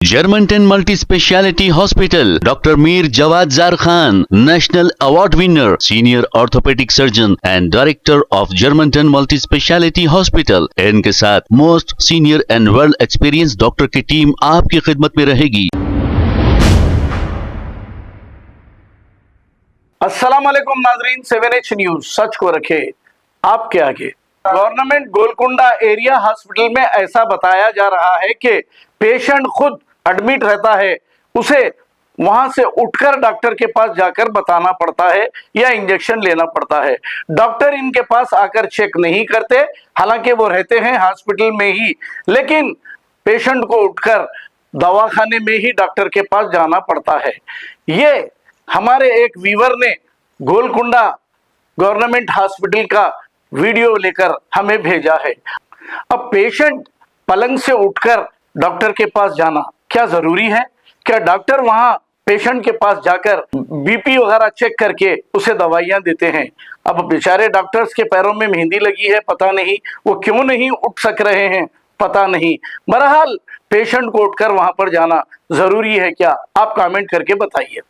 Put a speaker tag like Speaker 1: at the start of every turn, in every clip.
Speaker 1: Germantown Multi-Speciality Hospital, Dr. Mir Jawad Zar Khan, National Award winner, Senior Orthopedic Surgeon and Director of Germantown Multi-Speciality Hospital। इनके साथ most senior and world experience doctor की team आपकी खिदमत में रहेगी।
Speaker 2: अस्सलाम वालेकुम नाजरीन, 7H न्यूज सच को रखे आपके आगे। गवर्नमेंट गोलकुंडा एरिया हॉस्पिटल में ऐसा बताया जा रहा है कि पेशेंट खुद एडमिट रहता है, उसे वहां से उठकर डॉक्टर के पास जाकर बताना पड़ता है या इंजेक्शन लेना पड़ता है। डॉक्टर इनके पास आकर चेक नहीं करते, हालांकि वो रहते हैं हॉस्पिटल में ही, लेकिन पेशेंट को उठकर दवाखाने में ही डॉक्टर के पास जाना पड़ता है। ये हमारे एक व्यूअर ने गोलकुंडा गवर्नमेंट हॉस्पिटल का वीडियो लेकर हमें भेजा है। अब पेशेंट पलंग से उठकर डॉक्टर के पास जाना क्या जरूरी है? क्या डॉक्टर वहां पेशेंट के पास जाकर बीपी वगैरह चेक करके उसे दवाइयां देते हैं? अब बेचारे डॉक्टर्स के पैरों में मेहंदी लगी है, पता नहीं वो क्यों नहीं उठ सक रहे हैं, पता नहीं। बहरहाल पेशेंट को उठकर वहां पर जाना जरूरी है क्या? आप कमेंट करके बताइए।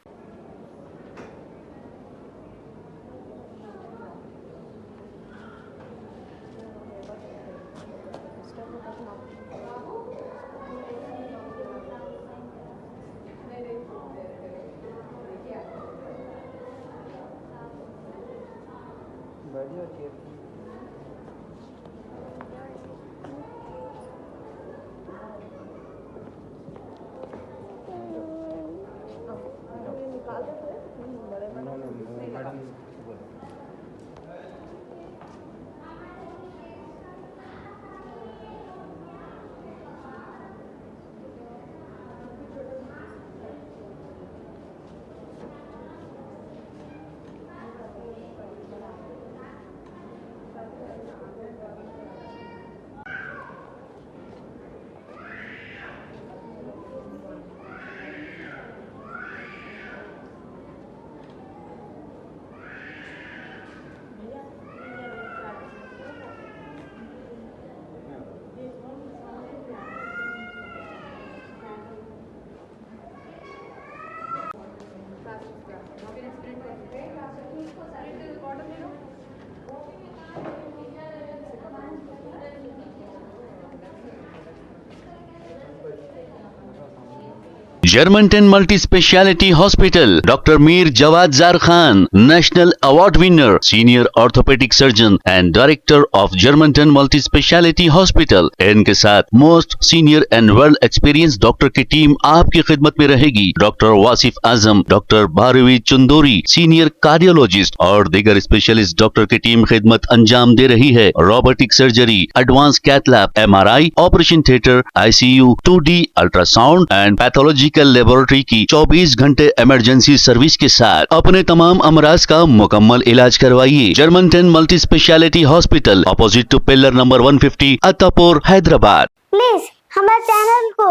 Speaker 1: Germantown Multi-Speciality Hospital, Dr. Mir Jawad Zar Khan, National Award winner, Senior Orthopedic Surgeon and Director of Germantown Multi-Speciality Hospital। इनके साथ most senior and world experience doctor की टीम आपकी खिदमत में रहेगी। Doctor Wasif Azam, doctor Bharvi Chandori, senior cardiologist और दीगर specialist doctor की टीम खिदमत अंजाम दे रही है। Robotic surgery, advance cath lab, MRI, operation theatre, ICU, 2D ultrasound and pathological laboratory की 24 घंटे इमरजेंसी सर्विस के साथ अपने तमाम अमराज का मुकम्मल इलाज करवाइए। Germanten multi speciality hospital, opposite to pillar number 150, Attapur, Hyderabad.
Speaker 3: Please हमारे चैनल को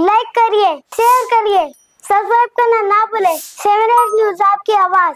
Speaker 3: लाइक करिए, शेयर करिए, सब्सक्राइब करना ना भूले। 7H न्यूज आपकी आवाज।